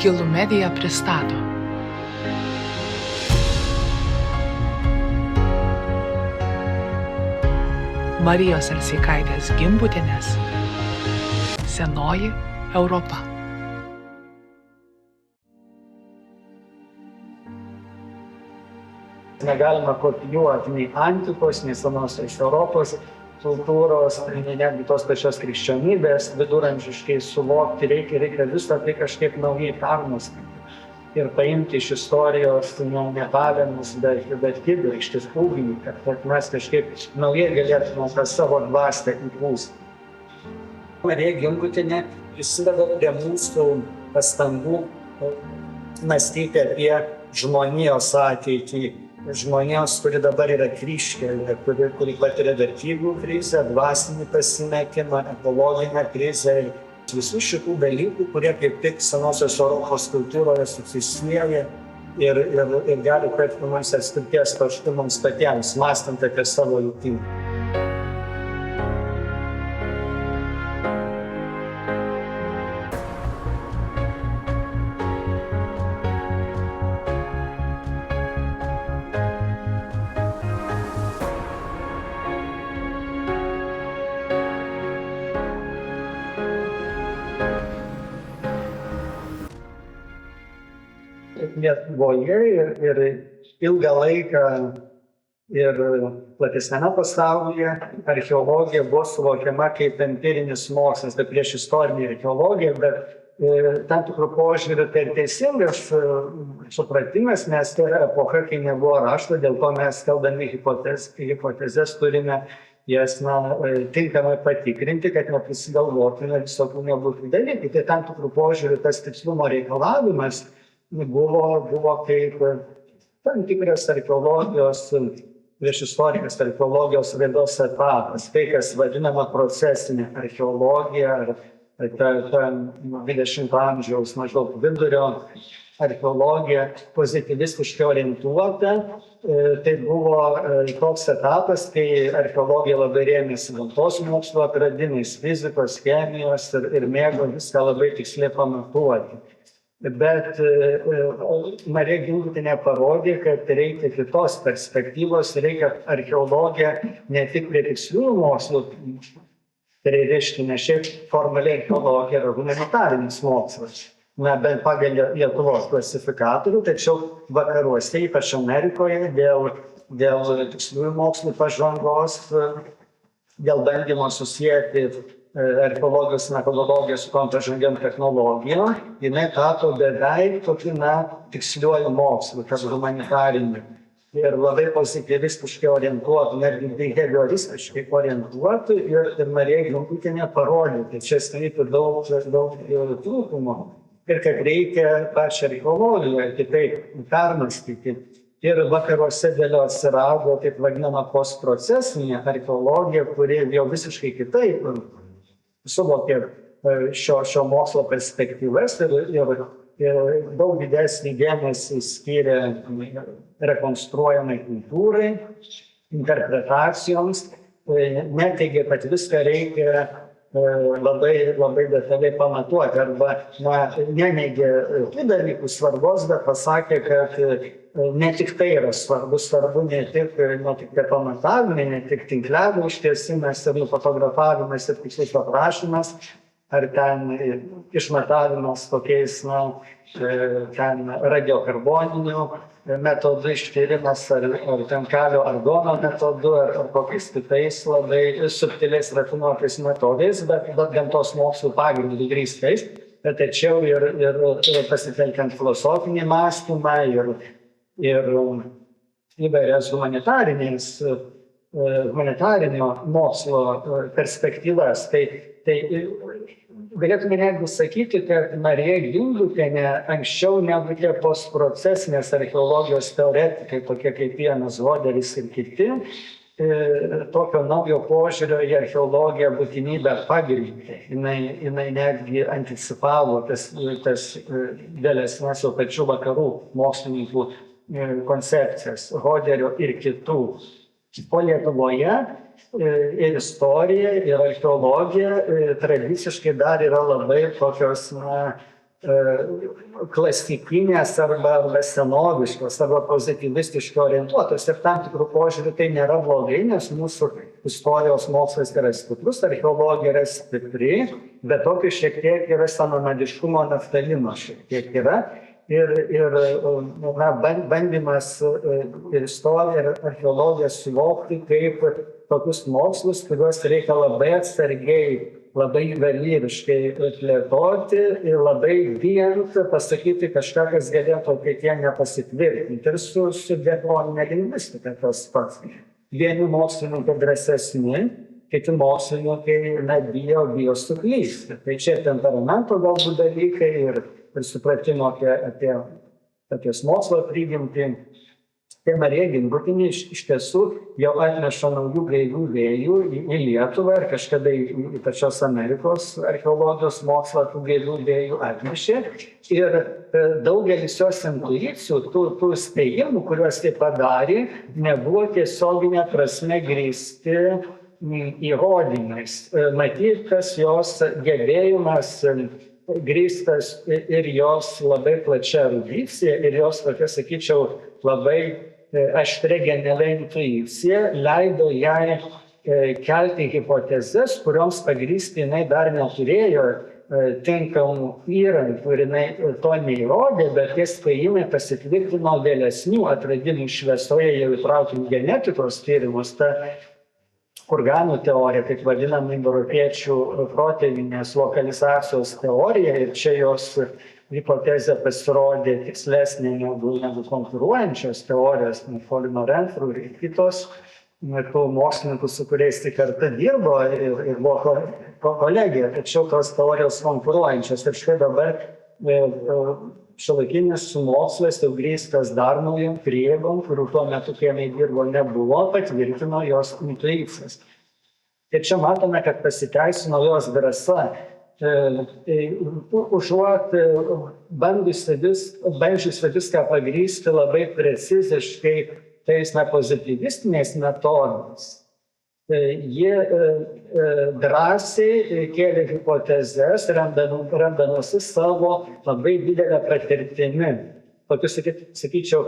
Skylų Media pristato. Marijos Alseikaitės Gimbutienės Senoji Europa. Negalima kopijuoti nei antikos, nei senosios Europos kultūros, nei netgi tos pačios krikščionybės, viduramžiškai suvokti reikia visą tai kažkaip naujai permąstyti ir paimti iš istorijos ne pavėmus, bet kibirkštis, ugnį, kad mes kažkaip naujai galėtume tą savo dvasią įpūsti. Marija Gimbutienė prisideda prie mūsų pastangų mąstyti apie žmonijos ateitį, žmonijos, kuri dabar yra kryžkelė, kuri patiria vertybių krizę, dvasinį pasimetimą, ekologinę krizę. Visų šitų dalykų, kurie kaip tik senosios Europos kultūroje susisieja ir gali tapti mums atspirties tašku mums patiems, mąstant apie savo likimą. Lietuvoje ir ilgą laiką ir platesniame pasaulyje archeologija buvo suvokiama kaip empirinis mokslas, tai prieš istorinį archeologiją, bet tam tikrų požiūrių tai ir teisingas supratimas, nes tai yra epocha, kai nebuvo rašto, dėl to mes keldami hipotezes turime jas tinkamai patikrinti, kad neprisigalvotume visokių nebūtų dalykų. Tai tam tikrų požiūrių tas tikslumo reikalavimas buvo kaip tam tikras archeologijos, priešistorinės archeologijos raidos etapas, tai kas vadinama procesinė archeologija, ta 20 amžiaus maždaug vidurio archeologija pozitivistiškai orientuota. Tai buvo toks etapas, kai archeologija labai rėmėsi gamtos mokslo atradimais, fizikos, chemijos ir mėgo viską labai tiksliai pamatuoti. Bet Marija Gimbutienė parodė, kad reikia kitos perspektyvos, reikia archeologiją ne tik prie tiksliųjų mokslų, tai reiškia ne šiaip formaliai archeologija yra humanitarinis mokslas, bent pagal Lietuvos klasifikatorių, tačiau vakaruose, ypač Amerikoje, dėl tiksliųjų mokslų pažangos, dėl bandymo susijęti archeologijos metodologiją su tom pažangiom technologijom, jinai tapo beveik tokiu tiksliuoju mokslu, tas humanitariniu. Ir labai pozitivistiškai orientuotų, netgi behavioristiškai orientuotų, ir Marija Gimbutienė parodė, kad čia slypi daug trūkumų ir kad reikia pačią archeologiją kitaip permąstyti. Ir vakaruose vėliau atsirado taip vadinama postprocesinė archeologija, kuri jau visiškai kitaip suvokė šio mokslo perspektyvas ir daug didesnį dėmesį skyrė rekonstruojamai kultūrai, interpretacijoms, neteigė, kad viską reikia labai detaliai pamatuoti, arba neneigė tų dalykų svarbos, bet pasakė, kad ne tik tai yra svarbu ne tik tie pamatavimai, ne tik tinklelių ištiesimas ir nufotografavimas ir tikslus aprašymas, ar ten išmatavimas kokiais ten radiokarboninių metodų ištyrimas, ar ten kalio argono metodu, ar kokiais kitais labai subtiliais rafinuotais metodais, bet gamtos mokslų pagrindų grįstais, bet tačiau ir pasitelkiant filosofinį mąstymą ir įvairias humanitarinio mokslo perspektyvas. Tai galėtume netgi sakyti, kad Marija Gimbutienė anksčiau nebūtų postprocesinės archeologijos teoretikai, tokie kaip Janas Hoderis ir kiti, tokio naujo požiūrio į archeologiją būtinybę pagrindti. Jinai netgi anticipavo tas vėlesnes jau pačių vakarų mokslininkų koncepcijas, Hoderio ir kitų. O Lietuvoje ir istorija, ir archeologija tradiciškai dar yra labai tokios klasikinės arba senoviškos arba pozitivistiškai orientuotos. Ir tam tikrų požiūrių tai nėra blogai, nes mūsų istorijos mokslas yra stiprus, archeologija yra stipri, bet tokio šiek tiek yra senamadiškumo naftalino šiek tiek yra. Ir bandymas ir istoriją ir archeologiją suvokti kaip tokius mokslus, kuriuos reikia labai atsargiai, labai juveliriškai plėtoti ir labai bijant pasakyti kažką, kas galėtų ateityje nepasitvirtinti. Ir su diachroninė lingvistika tas pats. Vieni mokslininkai drąsesni, kiti mokslininkai bijo suklysti. Tai čia temperamento galbūt dalykai ir supratimo apie mokslo prigimtį. Tai Marija Gimbutienė iš tiesų jau atneša naujų gaivių vėjų į Lietuvą ir kažkada į pačios Amerikos archeologijos mokslą tų gaivių vėjų atnešė. Ir daugelis jos intuicijų, tų spėjimų, kuriuos tai padarė, nebuvo tiesioginė prasme grįsti įrodymais. Matyt, tas jos gebėjimas grįstas ir jos labai plačia erudicija ir jos, tokia sakyčiau, labai aštria genialia intuicija leido jai kelti hipotezes, kurioms pagrįsti jinai dar neturėjo tinkamų įrankių ir jinai to neįrodė, bet tie spėjimai pasitvirtino vėlesnių atradimų šviesoje, jau įtraukiant genetikos tyrimus. Ta kurganų teorija, taip vadinama europiečių protėvinės lokalizacijos teorija, ir čia jos hipotezė pasirodė tikslesnė negu konkuruojančios teorijos, Folino Renfrew ir kitos, tų mokslininkų, su kuriais tik kartą dirbo ir buvo kolegija, tačiau tos teorijos konkuruojančios. Ir štai dabar šiuolaikinis mokslas, jau grįstas dar naujom prieigom, kurių tuo metu, kai jinai dirbo, nebuvo, patvirtino jos intuicijas. Ir čia matome, kad pasiteisino jos drąsa. Užuot bandžiusi viską pagrįsti labai preciziškai tais pozityvistiniais metodais, jie drąsiai kėlė hipotezes, remdanosi savo labai didelę patirtimi. Tokiu, sakyčiau,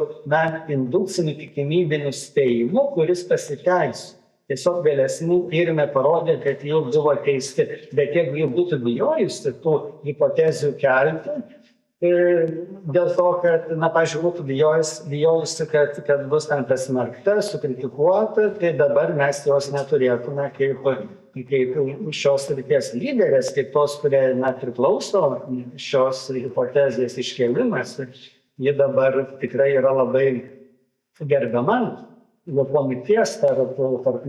indukciniu tikimybiniu spėjimu, kuris pasiteisino. Tiesiog vėlesni tyrimai parodė, kad jau buvo teisti. Bet jeigu jie būtų bijojusi tų hipotezių kelti, dėl to, kad, pavyzdžiui, būtų bijojusi, kad bus ten pasmerkta, sukritikuota, tai dabar mes jos neturėtume kaip šios srities lyderės, kaip tos, kurie priklauso šios hipotezės iškėlimas. Ji dabar tikrai yra labai gerbiama lokomities tarp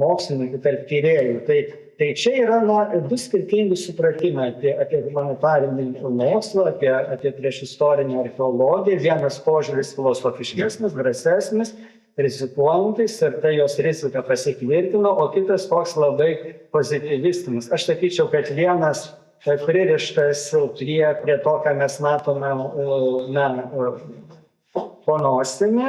mokslininkų, tarp tyrėjų. Tai čia yra du skirtingi supratimai apie humanitarinį mokslą, apie priešistorinę archeologiją. Vienas požiūris filosofiškesnis, drąsesnis, rizikuojantis, ir tai jos rizika pasitvirtino, o kitas toks labai pozitivistinis. Aš sakyčiau, kad vienas pririštas prie to, ką mes matome po nosimi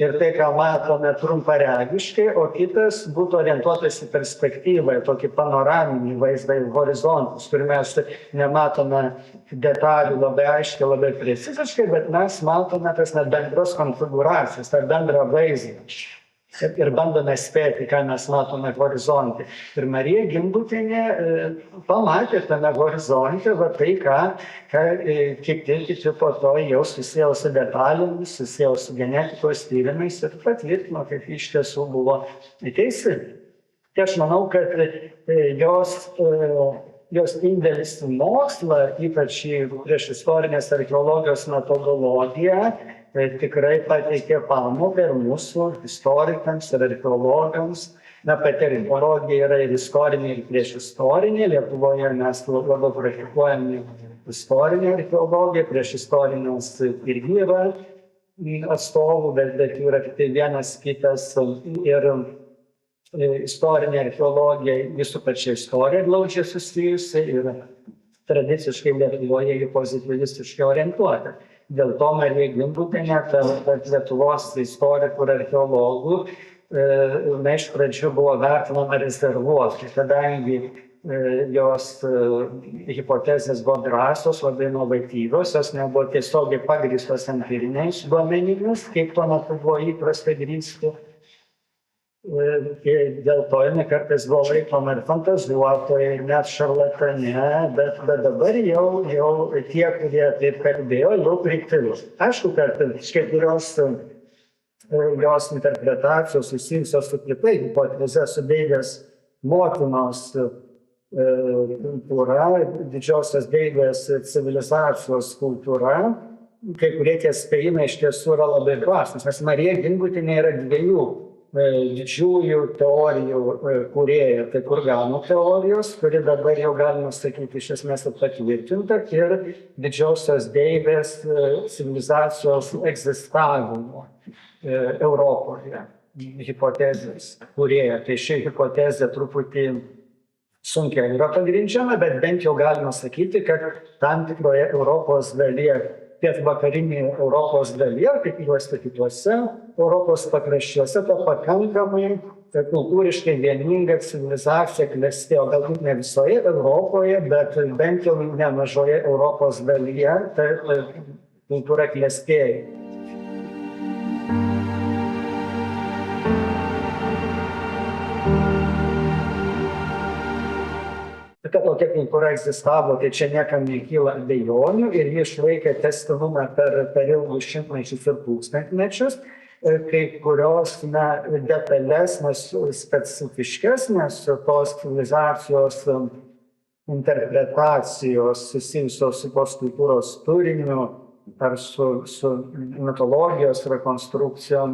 ir tai, ką matome trumparegiškai, o kitas būtų orientuotas į perspektyvą, į tokį panoraminį vaizdą, į horizontus, kur mes nematome detalių labai aiškiai, labai preciziškai, bet mes matome tas bendras konfigūracijas, tą bendrą vaizdą. Ir bandome spėti, ką mes matome horizonte. Ir Marija Gimbutienė pamatė tame horizonte tai, ką kiti po to jau susijau su detalėmis, susijau su genetikos tyrimais ir patvirtino, kad iš tiesų buvo teisi. Tai aš manau, kad jos indėlis į mokslą, ypač į priešistorinės archeologijos metodologiją, tikrai pateikė pamoką ir mūsų istorikams ir archeologams. Pati archeologija yra ir istorinė, ir priešistorinė. Lietuvoje mes labiau praktikuojame istorinę archeologiją, priešistorinės irgi yra atstovų, bet jų yra tik vienas kitas. Ir istorinė archeologija visų pačia istorija glaudžiai susijusi ir tradiciškai Lietuvoje į pozitivistiškai orientuota. Dėl to Marija Gimbutienė, tarp Lietuvos istorikų ir archeologų, iš pradžių buvo vertinama rezervuotai, kadangi jos hipotezės buvo drąsios, labai inovatyvios, jos nebuvo tiesiogiai pagrįstos empiriniais duomenimis, kaip tuo metu buvo įprasta grįsti. Dėl to jinai kartais buvo laikoma ir fantazuotojai, net šarlatane, bet dabar jau tie, kurie taip kalbėjo, jau pritilo. Aišku, kad kai kurios jos interpretacijos susijusios su kitai hipoteze, su Deivės motinos kultūra, didžiosios Deivės civilizacijos kultūra, kai kurie tie spėjimai iš tiesų yra labai drąsūs, nes Marija Gimbutienė yra dviejų didžiųjų teorijų kūrėja, tai kurganų teorijos, kuri dabar jau galima sakyti iš esmės patvirtinta, ir didžiosios Deivės civilizacijos egzistavimo Europoje hipotezės kūrėja. Tai ši hipotezė truputį sunkiai yra pagrindžiama, bet bent jau galima sakyti, kad tam tikroje Europos dalyje, pietvakarinėje Europos dalyje, kaip juose kituose Europos pakraščiuose, to pakankamai kultūriškai vieninga civilizacija klestėjo, galbūt ne visoje Europoje, bet bent jau nemažoje Europos dalyje ta kultūra klestėjo. Kad tokia kultūra egzistavo, tai čia niekam nekyla abejonių ir ji išlaikė tęstinumą per ilgus šimtmečius ir tūkstantmečius. Kai kurios detalesnės, specifiškesnės tos civilizacijos interpretacijos susijusios su tos kultūros turiniu ar su mitologijos rekonstrukcijom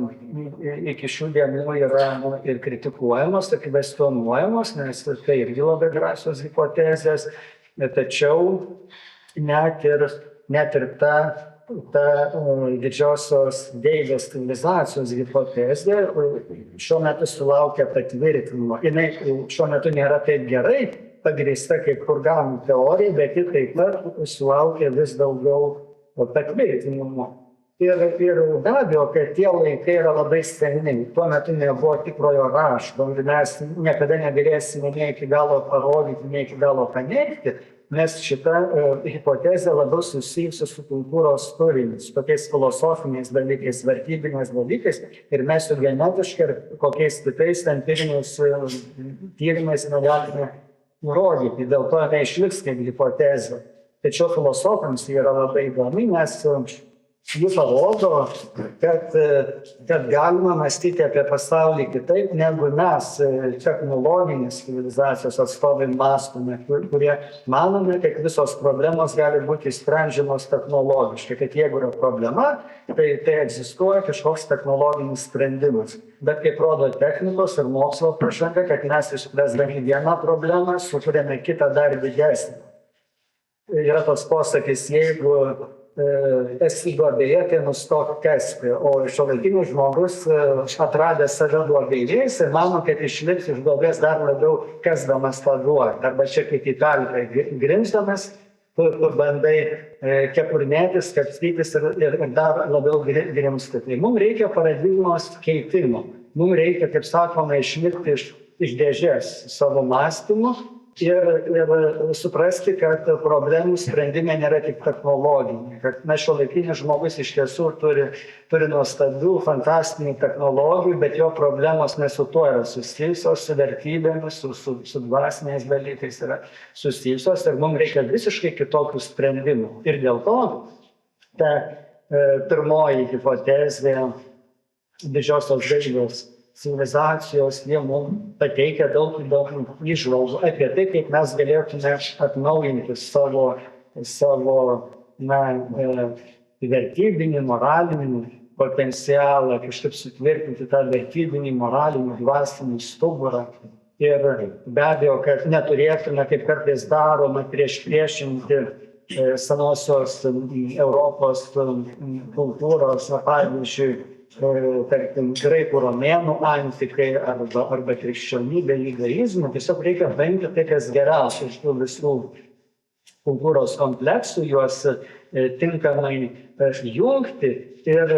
iki šių dienų yra ir kritikuojamos, ir kvestionuojamos, nes tai irgi labai drąsios hipotezės, tačiau net ir ta didžiosios Deivės civilizacijos hipotezė šiuo metu sulaukia patvirtinimo. Jinai šiuo metu nėra taip gerai pagrįsta kaip kurganų teorija, bet ji taip pat sulaukia vis daugiau patvirtinimo. Ir be abejo, kad tie laikai yra labai seni, tuo metu nebuvo tikrojo rašto, mes niekada negalėsime nei iki galo parodyti, nei iki galo paneigti, nes šita hipotezė labiau susijusi su kultūros turiniu, su tokiais filosofiniais dalykais, vertybiniais dalykais, ir mes jų genetiškai ir kokiais kitais empiriniais tyrimais negalime nurodyti, dėl to neišliks kaip hipotezė. Tačiau filosofams yra labai įdomi, nes ji parodo, kad galima mąstyti apie pasaulį kitaip, negu mes, technologinės civilizacijos atstovai, mąstome, kurie manome, kad visos problemos gali būti sprendžiamos technologiškai, kad jeigu yra problema, tai egzistuoja kažkoks technologinis sprendimas. Bet kaip rodo technikos ir mokslo pažanga, kad mes išspręsdami vieną problemą sukuriame kitą dar didesnį. Yra tos posakis, jeigu esi duobėje, tai nustok kasti, o šiuolaikinis žmogus atradęs save duobėje ir mano, kad išlips iš duobės dar labiau kasdamas tą duobę. Arba čia kaip Italijoje grimzdamas, tu bandai kepurnėtis, kapstytis ir dar labiau grimzti. Tai mums reikia paradigmos keitimo. Mums reikia, kaip sakoma, išlipti iš dėžės savo mąstymu. Ir suprasti, kad problemų sprendimai nėra tik technologiniai, kad šiuolaikinis žmogus iš tiesų turi nuostabių, fantastinių technologijų, bet jo problemos ne su tuo yra susijusios, su vertybėmis, su dvasiniais dalykais yra susijusios ir mums reikia visiškai kitokių sprendimų. Ir dėl to ta pirmoji hipotezė didžiosios Deivės civilizacijos, jie mums pateikia daug įdomių įžvalgų apie tai, kaip mes galėtume atnaujinti savo vertybinį, moralinį potencialą, kažkaip sutvirtinti tą vertybinį, moralinį, dvasinį stuburą. Ir be abejo, kad neturėtume, kaip kartais daroma, priešinti senosios Europos kultūros, pavyzdžiui, tarkim, graikų romėnų antikai arba krikščionybė, judaizmą. Tiesiog reikia paimti tai, kas geriausia iš tų visų kultūros kompleksų, juos tinkamai jungti ir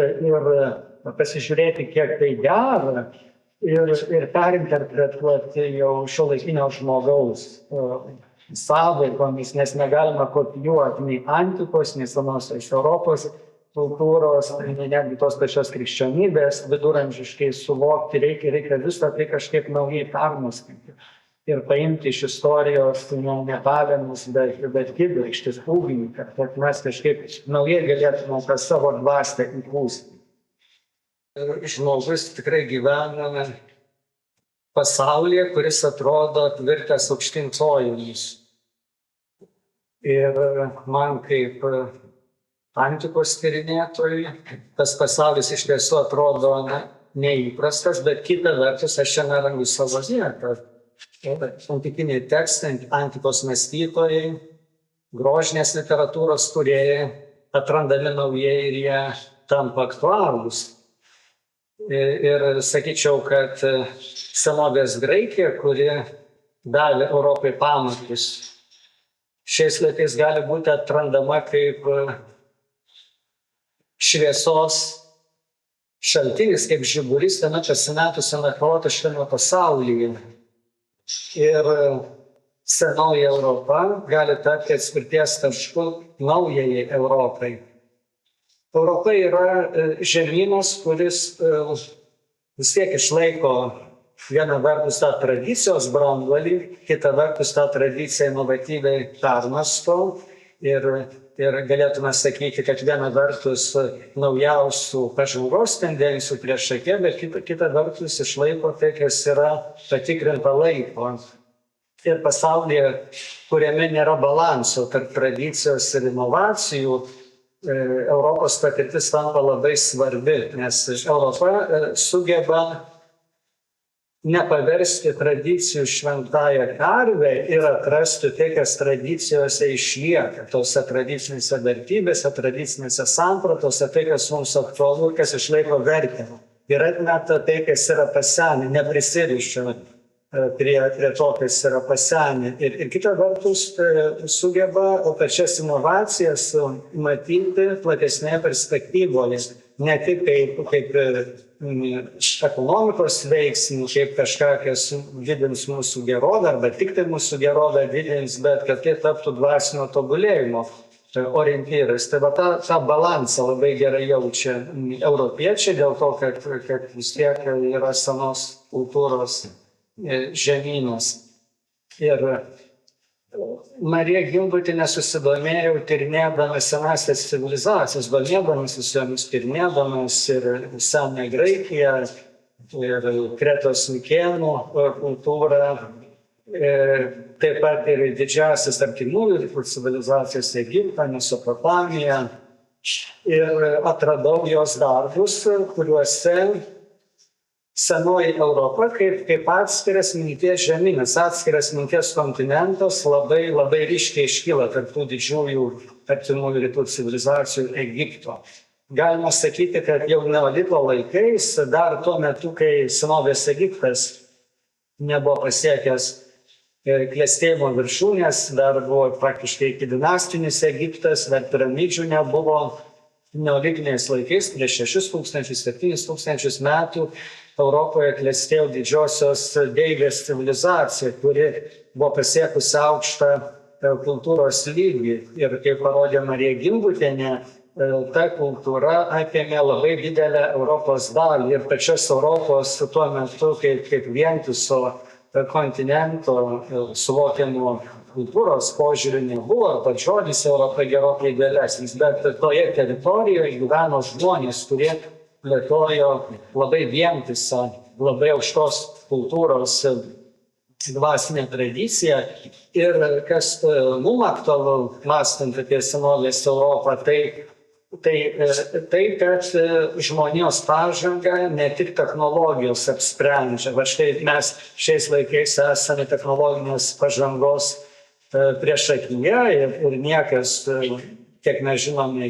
pasižiūrėti, kiek tai dera ir perinterpretuoti jau šiuolaikinio žmogaus sąvokomis, nes negalima kopijuoti nei antikos, nei senosios Europos kultūros, nei netgi tos pačios krikščionybės viduramžiškai suvokti reikia visą tai kažkaip naujai permąstyti ir paimti iš istorijos ne pavėmus, bet kibirkštis, ugnį, kad mes kažkaip naujai galėtume tą savo dvasią įpūsti. Žmogus tikrai gyvena pasaulyje, kuris atrodo tvirtas aukštyn kojomis. Ir man kaip antikos tyrinėtojui tas pasaulis iš tiesų atrodo neįprastas, bet kita vertus aš čia nerandu savo vietą. Antikiniai tekstai, antikos mąstytojai, grožinės literatūros kūrėjai atrandami naujai ir jie tampa aktualūs. Ir sakyčiau, kad senovės Graikija, kuri davė Europai pamatus, šiais laikais gali būti atrandama kaip šviesos šaltinis, kaip žiburys tame pasimetusiame chaotiškame pasaulyje. Ir senoji Europa gali tapti atspirties tašku naujajai Europai. Europa yra žemynas, kuris vis tiek išlaiko vieną vertus tą tradicijos branduolį, kitą vertus tą tradiciją inovatyviai permąsto ir galėtume sakyti, kad viena vertus naujausių pažangos tendencijų priešakyje, bet kita vertus išlaiko tai, kas yra patikrinta laiko. Ir pasaulyje, kuriame nėra balanso tarp tradicijos ir inovacijų, Europos patirtis tampa labai svarbi, nes Europa sugeba nepaversti tradicijų šventąją karvę ir atrasti tai, kas tradicijose išlieka, tose tradicinėse vertybėse, tradicinėse sampratose, tai, kas mums aktualu, kas išlaiko vertę. Ir atmeta tai, kas yra pasenę, neprisiriša prie to, kas yra pasenę. Ir kita vertus sugeba pačias inovacijas matyti platesnėje perspektyvoje, ne tik kaip ekonomikos veiksmų, kaip kažką, kas didins mūsų gerovę, arba tik tai mūsų gerovę didins, bet kad tai taptų dvasinio tobulėjimo orientyras. Tai va tą balansą labai gerai jaučia europiečiai, dėl to, kad vis tiek yra senos kultūros žemynas. Ir Marija Gimbutienė susidomėjau tyrinėdamas senąsias civilizacijas, domėdamasis jomis, tyrinėdamas ir Senąją Graikiją, ir Kretos Mikėnų kultūrą, taip pat ir didžiąsias artimųjų rytų civilizacijas Egiptą, Mesopotamiją. Ir atradau jos darbus, kuriuose senoji Europa kaip atskiras minties žemynas, atskiras minties kontinentas labai ryškiai iškyla tarp tų didžiųjų artimųjų rytų civilizacijų Egipto. Galima sakyti, kad jau neolito laikais, dar tuo metu, kai senovės Egiptas nebuvo pasiekęs klestėjimo viršūnės, dar buvo praktiškai iki dinastinis Egiptas, dar piramidžių nebuvo. Neolitiniais laikais, prieš 6000–7000 metų, Europoje klestėjo didžiosios deivės civilizacija, kuri buvo pasiekusi aukštą kultūros lygį. Ir kaip parodė Marija Gimbutienė, ta kultūra apėmė labai didelę Europos dalį ir pačios Europos tuo metu kaip vientiso kontinento suvokiamo kultūros požiūriu nebuvo, pats žodis Europa gerokai vėlesnis, bet toje teritorijoje gyveno žmonės, kurie plėtojo labai vientisą, labai aukštos kultūros dvasinę tradiciją. Ir kas mums aktualu, mąstant apie senovės Europą, tai kad žmonijos pažanga ne tik technologijos apsprendžia. Va štai mes šiais laikais esame technologinės pažangos priešakyje ir niekas, kiek mes žinome,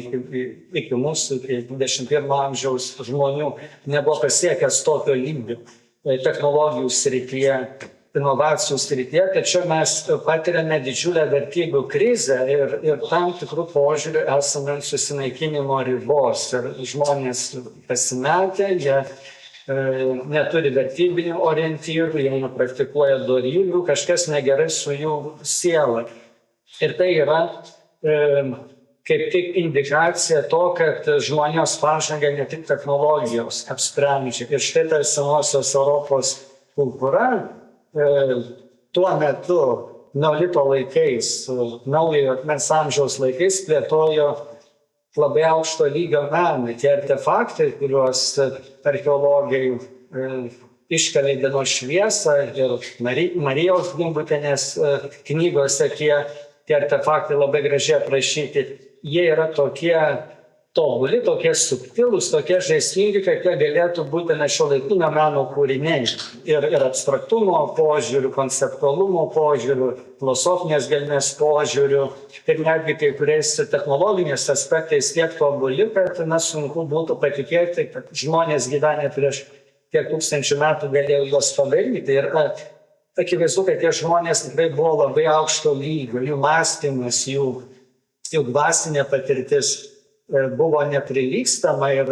iki mūsų, iki 21 amžiaus žmonių nebuvo pasiekęs tokio lygio technologijų srityje, inovacijų srityje, tačiau mes patiriame didžiulę vertybių krizę ir tam tikrų požiūrių esame susinaikinimo ribos. Ir žmonės pasimetę, jie neturi vertybinių orientyrų, jie nepraktikuoja dorybių, kažkas negerai su jų siela. Ir tai yra kaip tik indikacija to, kad žmonijos pažanga ne tik technologijos apsprendžia. Ir štai ta senosios Europos kultūra tuo metu neolito laikais, naujojo akmens amžiaus laikais plėtojo labai aukšto lygio meną. Tie artefaktai, kuriuos archeologai iškelia į dienos šviesą ir Marijos Gimbutienės knygose tie artefaktai labai gražiai aprašyti, jie yra tokie tobuli, tokie subtilūs, tokie žaismingi, kad jie galėtų būti šiuolaikinio meno kūriniai. Ir abstraktumo požiūrių, konceptualumo požiūrių, filosofinės gelmės požiūrių ir netgi kai kuriais technologiniais aspektais tiek tobuli, kad sunku būtų patikėti, kad žmonės gyvenę prieš tiek tūkstančių metų galėjo juos padaryti. Ir akivaizdu, kad tie žmonės tikrai buvo labai aukšto lygio, jų mąstymas, jų dvasinė patirtis buvo neprilygstama ir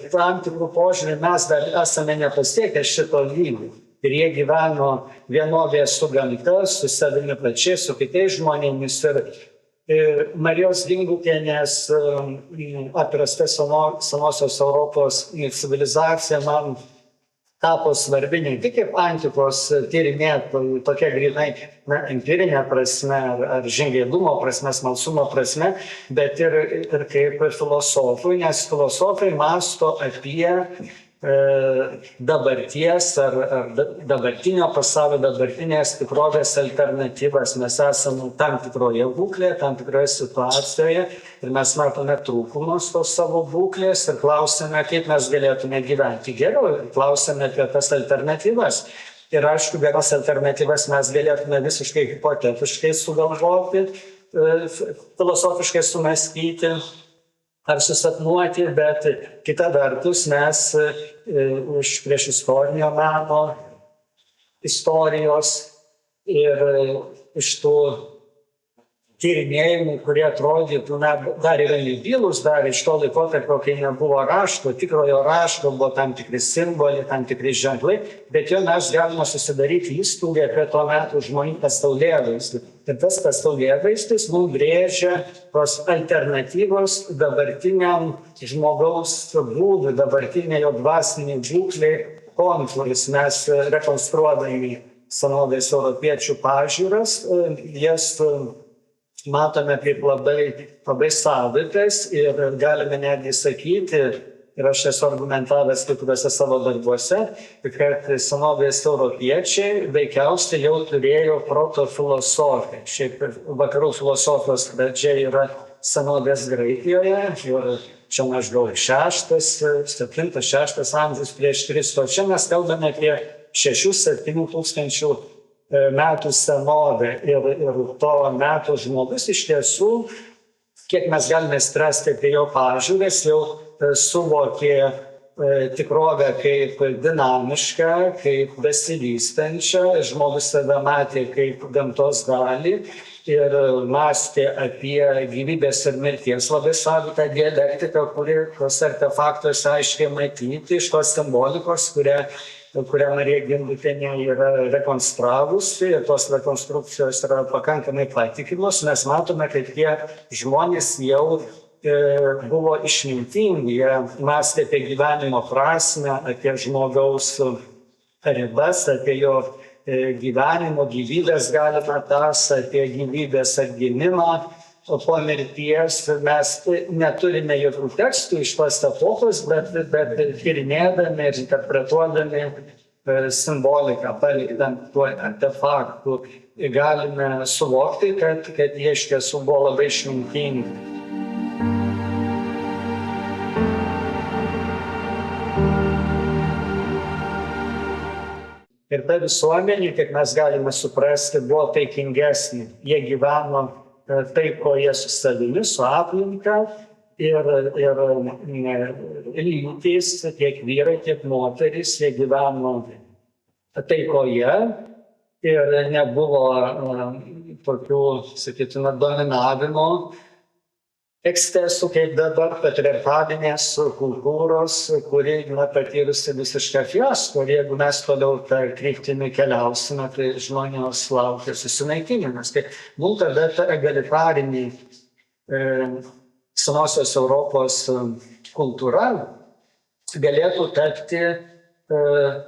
tam tikrų požiūrį mes dar esame nepasiekę šito lygio. Ir jie gyveno vienovėje su gamta, su savimi pačiai, su kitais žmonėmis. Ir Marijos Gimbutienės atrasta senosios Europos civilizacija man tapo svarbi ne tik kaip antikos tyrinėtojų, tokia grinai empirinė prasme, ar žingeidumo prasme, smalsumo prasme, bet ir kaip filosofui, nes filosofai mąsto apie dabarties ar dabartinio pasaulio, dabartinės tikrovės alternatyvas. Mes esame tam tikroje būklėje, tam tikroje situacijoje ir mes matome trūkumus tos savo būklės ir klausime, kaip mes galėtume gyventi geriau, klausime apie tas alternatyvas. Ir aišku, geras alternatyvas mes galėtume visiškai hipotetiškai sugalvoti, filosofiškai sumąstyti ar susapnuoti, bet kita vertus mes iš priešistorinio meno, istorijos ir iš tų tyrinėjimų, kurie atrodytų, dar yra nebylūs, dar iš to laikotarpio, kai nebuvo rašto, tikrojo rašto, buvo tam tikri simboliai, tam tikri ženklai, bet jo mes galime susidaryti įspūdį apie to metų žmonių pasaulėvaizdį. Ir tas pasaulėvaizdis mums brėžia tos alternatyvos dabartiniam žmogaus būdui, dabartinė jo dvasinė būklė, kontūris. Mes rekonstruodami senovės europiečių pažiūras, jas matome kaip labai savitas ir galime netgi sakyti, ir aš esu argumentavęs kai kuriuose savo darbuose, kad senovės europiečiai veikiausiai jau turėjo proto filosofiją. Šiaip vakarų filosofijos pradžia yra senovės Graikijoje ir čia maždaug 7-6 amžius prieš Kristų. Čia mes kalbame apie 6-7 tūkstančių metų senovę ir to metų žmogus iš tiesų, kiek mes galime spręsti apie jo pažiūrės, jau suvokė tikrovę kaip dinamišką, kaip besivystančią, žmogus save matė kaip gamtos dalį ir mąstė apie gyvybės ir mirties labai savitą dialektiką, kuri tos artefaktuose aiškiai matyti iš tos simbolikos, kurią Marija Gimbutienė yra rekonstravusi ir tos rekonstrukcijos yra pakankamai patikimos. Mes matome, kad tie žmonės jau buvo išmintingi, jie mąstė apie gyvenimo prasmę, apie žmogaus ribas, apie jo gyvenimo, gyvybės galimą tąsą, apie gyvybės atgimimą po mirties. Mes neturime jokių tekstų iš tos epochos, bet tyrinėdami ir interpretuodami simboliką, paliktant tuo artefaktų, galime suvokti, kad jie iš tiesų buvo labai išmintingi. Ir ta visuomenė, kiek mes galime suprasti, buvo taikingesnė. Jie gyveno taikoje su savimi, su aplinka ir lytys, tiek vyrai, tiek moterys, jie gyveno taikoje ir nebuvo tokių, sakytume, dominavimo ekscesų, kaip dabar patriarchalinės kultūros, kuri patyrusi visišką fiasko. Ir jeigu mes toliau tą kryptimį keliausime, tai žmonijos laukia susinaikinimas. Tai mums tada ta egalitarinė senosios Europos kultūra galėtų tapti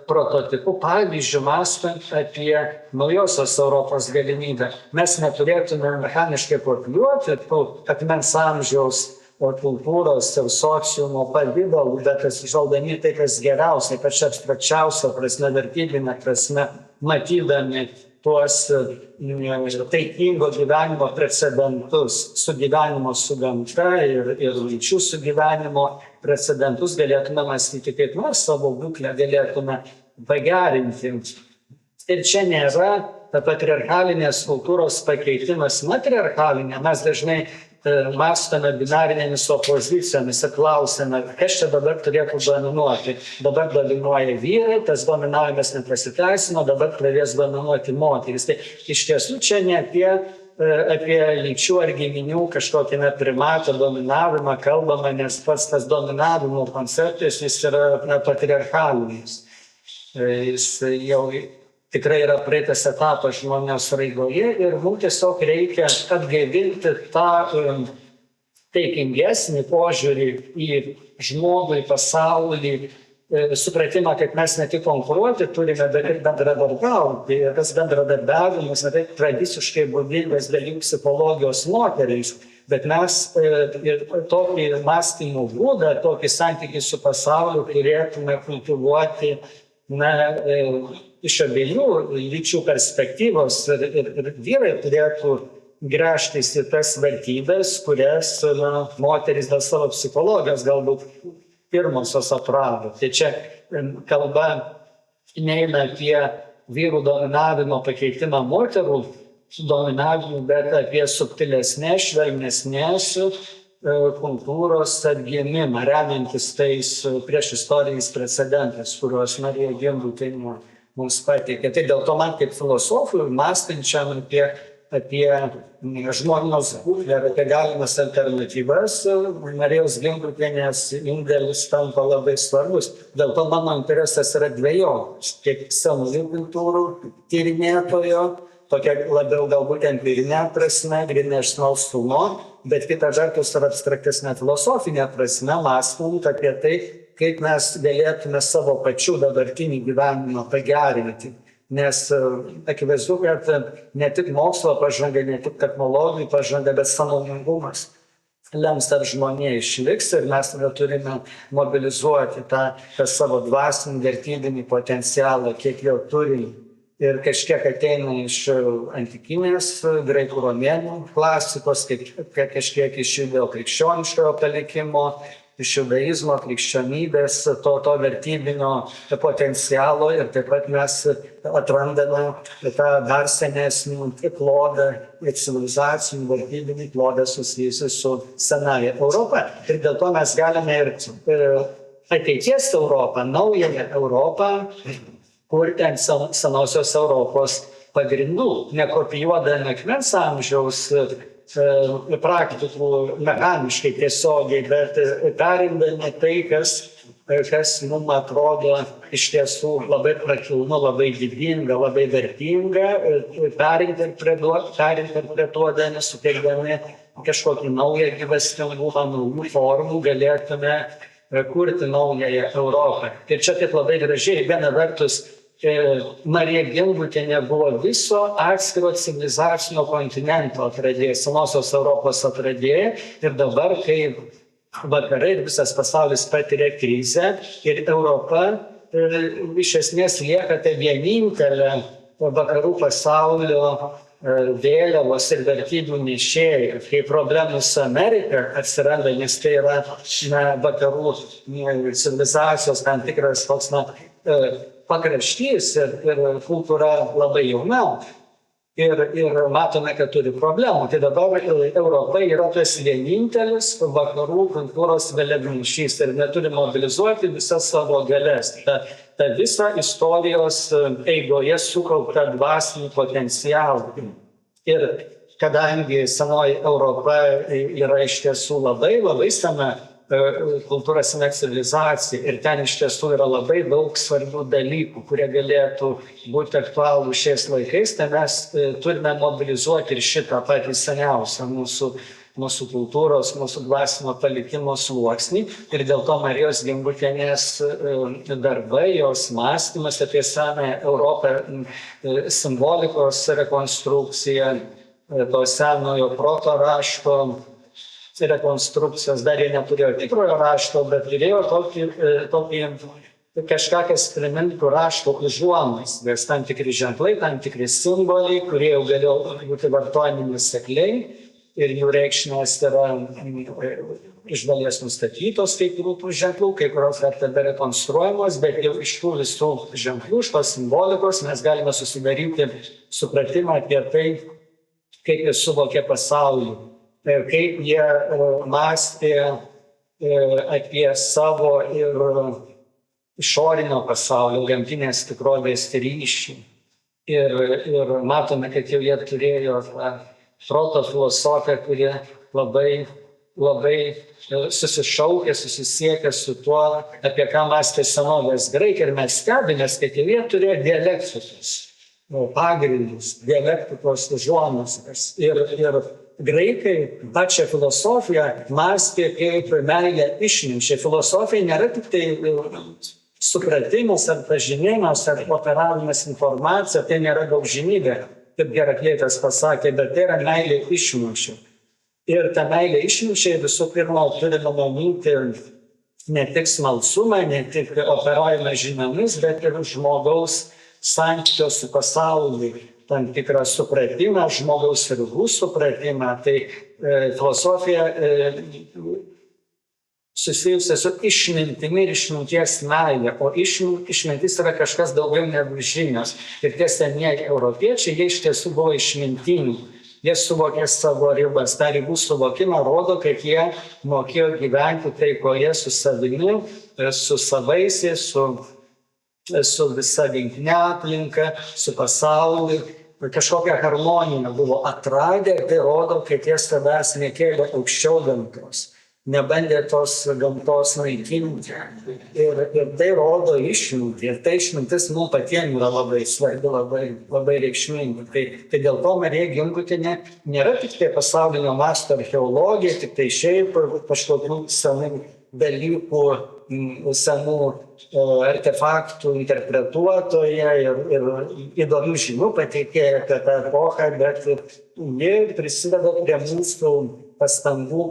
prototipu, pavyzdžių mąstant apie naujosios Europos galimybę. Mes neturėtume mechaniškai kopijuoti akmens amžiaus kultūros ir sociumo pavidalų, bet atsižvelgdami tai, kas geriausia, ypač abstrakčiausia prasme, vertybinė prasme, matydami tuos taikingo gyvenimo precedentus, sugyvenimo su gamta ir lyčių sugyvenimo precedentus, galėtume mąstyti, kaip mes savo būklę galėtume pagerinti. Ir čia nėra ta patriarchalinės kultūros pakeitimas matriarchalinė. Mes dažnai mąstome binarinėmis opozicijomis ir klausime, kas čia dabar turėtų dominuoti. Dabar dominuoja vyrai, tas dominavimas nepasiteisino, dabar pradės dominuoti moterys. Tai iš tiesų čia ne apie lyčių ar giminių kažkokį primatą dominavimą kalbama, nes pats tas dominavimo konceptas jis yra patriarchalinis. Jis jau tikrai yra praeitas etapas žmonijos raidoje ir mums tiesiog reikia atgaivinti tą taikingesnį požiūrį į žmogų, į pasaulį, supratimą, kad mes ne tik konkuruoti turime, bet ir bendradarbiauti. Ir tas bendradarbiavimas yra tradiciškai būdingas dalykų psichologijos moterims. Bet mes ir tokį mąstymo būdą, tokį santykį su pasauliu turėtume kultivuoti iš abiejų lyčių perspektyvos ir vyrai turėtų gręžtis į tas vertybės, kurias moterys dėl savo psichologijos galbūt pirmosios atrado. Tai čia kalba neina apie vyrų dominavimo pakeitimą moterų dominavimu, bet apie subtilesnės, švelnesnės kultūros atgimimą, remiantis tais priešistoriniais precedentais, kuriuos Marija Gimbutienė mums pateikė. Tai dėl to man kaip filosofui, mąstančiam apie žmonijos būklę ir apie galimas alternatyvas, Marijos Gimbutienės indėlis tampa labai svarbus. Dėl to mano interesas yra dvejopas, kaip senųjų kultūrų tyrinėtojo, tokia labiau galbūt empirinė prasme, grynai iš smalsumo, bet kita vertus ir abstraktesnė filosofinė prasme, mąstant apie tai, kaip mes galėtume savo pačių dabartinį gyvenimą pagerinti. Nes akivaizdu, kad ne tik mokslo pažanga, ne tik technologijų pažanga, bet sąmoningumas lems, ar žmonija išliks ir mes turime mobilizuoti tą savo dvasinį vertybinį potencialą, kiek jau turime. Ir kažkiek ateina iš antikinės graikų romėnų klasikos, kažkiek iš judėjo krikščioniškojo palikimo, iš judaizmo, krikščionybės, to vertybinio potencialo ir taip pat mes atrandame tą dar senesnį klodą, civilizacinį vertybinį klodą susijusiu su senąja Europa. Ir dėl to mes galime ir ateities Europą, naująją Europą, kurti ant senosios Europos pagrindų, nekopijuodami akmens amžiaus praktikų mechaniškai tiesiogiai, bet perindami tai, kas mums atrodo iš tiesų labai prakilnu, labai didinga, labai vertinga, perinterpretuodami, suteikdami kažkokį naują gyvastingumą, naujų formų, galėtume kurti naująją Europą. Ir čia taip labai gražiai, viena vertus, Marija Gimbutienė buvo viso atskiro civilizacinio kontinento atradėja, senosios Europos atradėja. Ir dabar, kai vakarai ir visas pasaulis patiria krizę ir Europa iš esmės lieka tai vienintelė vakarų pasaulio vėliavos ir vertybių nešėjai, kai problemų su Amerika atsiranda, nes tai yra vakarų civilizacijos tam tikras toks pakraštys ir kultūra labai jauna. Ir matome, kad turi problemų. Tai dabar Europa yra tas vienintelis vakarų kultūros vėliavnešys ir neturi mobilizuoti visas savo galias. Ta visa istorijos eigoje sukaupta dvasinį potencialą. Ir kadangi senoji Europa yra iš tiesų labai sena kultūra, sena civilizacija ir ten iš tiesų yra labai daug svarbių dalykų, kurie galėtų būti aktualūs šiais laikais, tai mes turime mobilizuoti ir šitą patį seniausią mūsų kultūros, mūsų dvasinio palikimo sluoksnį ir dėl to Marijos Gimbutienės darbai, jos mąstymas apie senąją Europą, simbolikos rekonstrukcija, to senojo proto rašto rekonstrukcijos, dar jie neturėjo tikrojo rašto, bet turėjo tokį kažką, kas primintų rašto užuomazgas, tam tikri ženklai, tam tikri simboliai, kurie jau galėjo būti vartojami nuosekliai ir jų reikšmės yra iš dalies nustatytos kai kurių tų ženklų, kai kurios dar tada rekonstruojamos, bet jau iš tų visų ženklų, iš tos simbolikos mes galime susidaryti supratimą apie tai, kaip jie suvokė pasaulį, kaip jie mąstė apie savo ir išorinio pasaulio, gamtinės tikrovės ryšį. Ir matome, kad jau jie turėjo proto filosofiją, kurie labai susišaukė, susisiekė su tuo, apie ką mąstė senovės graikai. Ir mes stebimės, kad jie turėjo dialektikos pagrindus, dialektikos užuomazgas. Ir graikai pačią filosofiją mąstė kaip meilę išminčiai. Filosofija nėra tik tai supratimas ar pažinimas ar operavimas informacija, tai nėra daugžinybė, kaip Heraklėtas pasakė, bet tai yra meilė išminčiai. Ir ta meilė išminčiai visų pirma turime manyti ne tik smalsumą, ne tik operuojame žiniomis, bet ir žmogaus santykio su pasauliu, tam tikrą supratimą, žmogaus ribų supratimą. Tai filosofija susijusi su išmintimi ir išminties meile, o išmintis yra kažkas daugiau negu žinios. Ir tie senieji europiečiai, jie iš tiesų buvo išmintingi. Jie suvokė savo ribas. Ta ribų suvokimą rodo, kad jie mokėjo gyventi taikoje su savimi, su savaisiais, su visa aplinkine aplinka, su pasauliu. Kažkokią harmoniją buvo atradę ir tai rodo, kad jie savęs nekėlė aukščiau gamtos, nebandė tos gamtos naikinti. Ir tai rodo išmintį. Ir tai išmintis mums patiems yra labai svarbi, labai reikšminga. Tai dėl to Marija Gimbutienė nėra tik tai pasaulinio masto archeologija, tik tai šiaip kažkokių senų dalykų, senų artefaktų interpretuotoja ir įdomių žinių pateikėja apie tą epochą, bet ji prisideda prie mūsų pastangų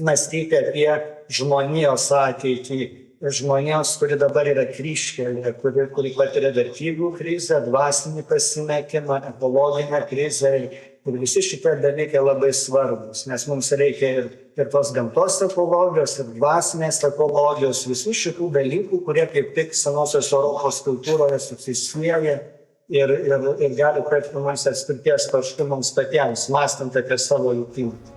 mąstyti apie žmonijos ateitį, žmonijos, kuri dabar yra kryžkelėje, kuri patiria vertybių krizę, dvasinį pasimetimą, ekologinę krizę. Ir visi šitie dalykai labai svarbus, nes mums reikia ir tos gamtos ekologijos, ir dvasinės ekologijos, visų šitų dalykų, kurie kaip tik senosios Europos kultūroje susisieja ir gali tapti mums atspirties tašku mums patiems, mąstant apie savo likimą.